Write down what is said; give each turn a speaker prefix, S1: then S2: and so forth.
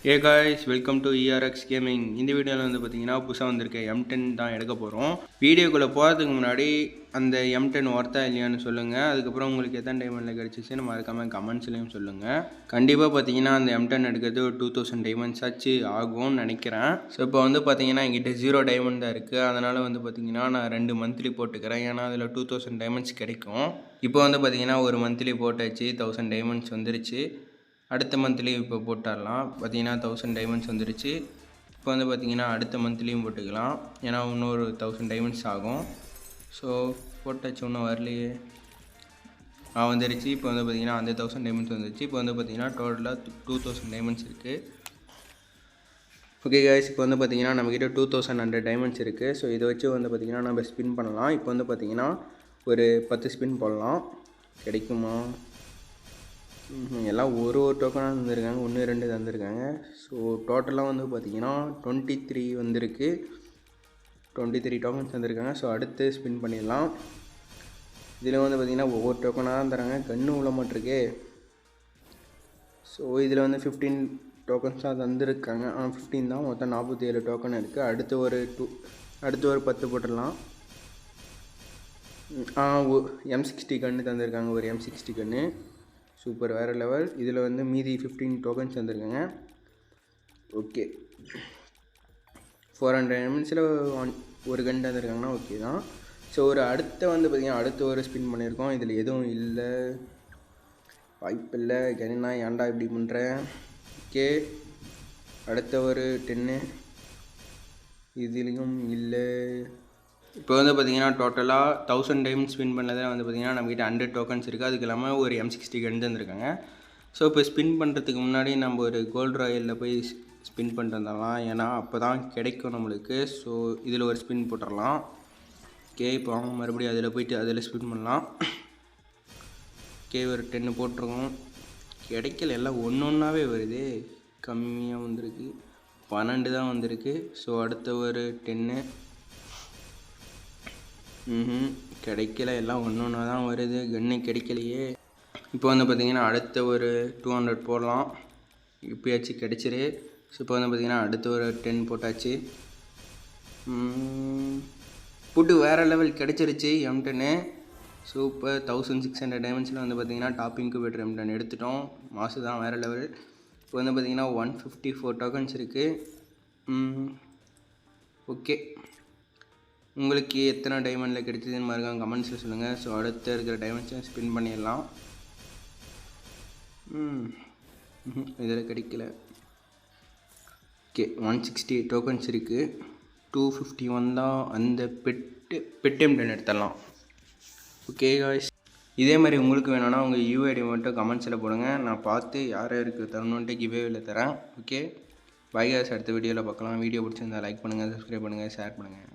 S1: Hey guys, welcome to ERX Gaming. இந்த வீடியோவில் வந்து பார்த்தீங்கன்னா புதுசாக வந்திருக்க M10 தான் எடுக்க போகிறோம். வீடியோக்குள்ளே போகிறதுக்கு முன்னாடி அந்த M10 ஒர்த்தா இல்லையான்னு சொல்லுங்கள். அதுக்கப்புறம் உங்களுக்கு எத்தனை டைமண்டில் கிடச்சிச்சுன்னு மறக்காமல் கமெண்ட்ஸ்லையும் சொல்லுங்கள். கண்டிப்பாக பார்த்தீங்கன்னா அந்த M10 எடுக்கிறது ஒரு 2000 டைமண்ட்ஸ் ஆச்சு ஆகும்னு நினைக்கிறேன். ஸோ இப்போ வந்து பார்த்தீங்கன்னா என்கிட்ட 0 டைமண்ட் தான் இருக்குது. அதனால் வந்து பார்த்தீங்கன்னா நான் 2 மந்த்லி போட்டுக்கிறேன். ஏன்னா அதில் 2000 டைமண்ட்ஸ் கிடைக்கும். இப்போ வந்து பார்த்தீங்கன்னா ஒரு மந்த்லி போட்டாச்சு, 1000 டைமண்ட்ஸ் வந்துருச்சு. அடுத்த மந்த்லேயும் இப்போ போட்டுடலாம். பார்த்தீங்கன்னா 1000 டைமண்ட்ஸ் வந்துருச்சு. இப்போ வந்து பார்த்தீங்கன்னா அடுத்த மந்த்லேயும் போட்டுக்கலாம். ஏன்னா இன்னொரு 1000 டைமண்ட்ஸ் ஆகும். ஸோ போட்டாச்சு, இன்னும் வரலையே. வந்துருச்சு. இப்போ வந்து பார்த்தீங்கன்னா அந்த 1000 டைமண்ட்ஸ் வந்துருச்சு. இப்போ வந்து பார்த்தீங்கன்னா டோட்டலாக 2000 டைமண்ட்ஸ் இருக்குது. ஓகே கைஸ், இப்போ வந்து பார்த்தீங்கன்னா நம்மக்கிட்ட 2100 டைமண்ட்ஸ் இருக்குது. ஸோ இதை வச்சு வந்து பார்த்தீங்கன்னா நம்ம ஸ்பின் பண்ணலாம். இப்போ வந்து பார்த்தீங்கன்னா ஒரு 10 ஸ்பின் போடலாம். கிடைக்குமா? எல்லாம் ஒரு டோக்கனாக தந்துருக்காங்க, 1 2 தந்துருக்காங்க. ஸோ டோட்டலாக வந்து பார்த்திங்கன்னா 23 வந்திருக்கு. 23 டோக்கன்ஸ் தந்துருக்காங்க. ஸோ அடுத்து ஸ்பின் பண்ணிடலாம். இதில் வந்து பார்த்திங்கன்னா ஒவ்வொரு டோக்கனாக தான் தராங்க. கன்று உள்ள மாட்டிருக்கே. ஸோ இதில் வந்து 15 டோக்கன்ஸ் தான் தந்துருக்காங்க. 15 தான், மொத்தம் 47 டோக்கன் இருக்குது. அடுத்து ஒரு 10 போட்டுடலாம். M60 கன்று தந்திருக்காங்க, ஒரு M60 கன்று. சூப்பர், வேறு லெவல். இதில் வந்து மீதி 15 டோக்கன்ஸ் வந்துருக்குங்க. ஓகே, 400 டைமண்ட்ஸில் ஒரு கன் தந்துருக்காங்கன்னா ஓகே தான். ஸோ அடுத்து வந்து பார்த்திங்கன்னா அடுத்து ஒரு ஸ்பின் பண்ணியிருக்கோம். இதில் எதுவும் இல்லை, வாய்ப்பு இல்லை. கன்னா ஏன்டா இப்படி பண்ணுறேன். ஓகே, அடுத்த ஒரு 10, இதுலேயும் இல்லை. இப்போ வந்து பார்த்திங்கன்னா டோட்டலாக 1000 டைம்ஸ் ஸ்பின் பண்ணதில் வந்து பார்த்திங்கன்னா நம்மக்கிட்ட 100 டோக்கன்ஸ் இருக்குது. அதுக்கு இல்லாமல் ஒரு M60 கன் தந்துருக்காங்க. ஸோ இப்போ ஸ்பின் பண்ணுறதுக்கு முன்னாடி நம்ம ஒரு கோல்டு ராயலில் போய் ஸ்பின் பண்ணிட்டு வந்துடலாம். ஏன்னா அப்போ தான் கிடைக்கும் நம்மளுக்கு. ஸோ இதில் ஒரு ஸ்பின் போட்டுடலாம். ஓகே, இப்போ அவங்க மறுபடியும் அதில் போய்ட்டு அதில் ஸ்பின் பண்ணலாம். ஓகே, ஒரு 10 போட்டிருக்கோம். கிடைக்கல, எல்லாம் ஒன்றாவே வருது. கம்மியாக வந்திருக்கு, 12 தான் வந்திருக்கு. ஸோ அடுத்த ஒரு 10 கிடைக்கல, எல்லாம் ஒன்றா தான் வருது. கன்று கிடைக்கலையே. இப்போ வந்து பார்த்திங்கன்னா அடுத்த ஒரு 200 போடலாம். இப்போயாச்சும் கிடச்சிரு. ஸோ இப்போ வந்து பார்த்திங்கன்னா அடுத்த ஒரு 10 போட்டாச்சு. புட்டு வேறு லெவல் கிடச்சிருச்சு. M10 super. 1600 டைமண்ட்ஸில் வந்து பார்த்திங்கன்னா டாப் இன்குபேட்டர் M10 எடுத்துட்டோம். மாசு தான், வேறு லெவல். இப்போ வந்து பார்த்திங்கன்னா 154 டோக்கன்ஸ் இருக்குது. ஓகே, உங்களுக்கு எத்தனை டைமண்டில் கிடைச்சதுன்னு மறக்காம கமெண்ட்ஸில் சொல்லுங்கள். ஸோ அடுத்து இருக்கிற டைமண்ட்ஸை ஸ்பின் பண்ணிடலாம். இதில் கிடைக்கல. ஓகே, 160 டோக்கன்ஸ் இருக்குது. 251 தான் அந்த பெட் M10 எடுத்துடலாம். ஓகே காய்ஸ், இதே மாதிரி உங்களுக்கு வேணும்னா உங்கள் UID மட்டும் கமெண்ட்ஸில் போடுங்க. நான் பார்த்து யார் யாருக்கு தரணுன்ட்டு கிவேவில் தரேன். ஓகே, பை காய்ஸ், அடுத்த வீடியோவில் பார்க்கலாம். வீடியோ பிடிச்சிருந்தா லைக் பண்ணுங்கள், சப்ஸ்கிரைப் பண்ணுங்கள், ஷேர் பண்ணுங்கள்.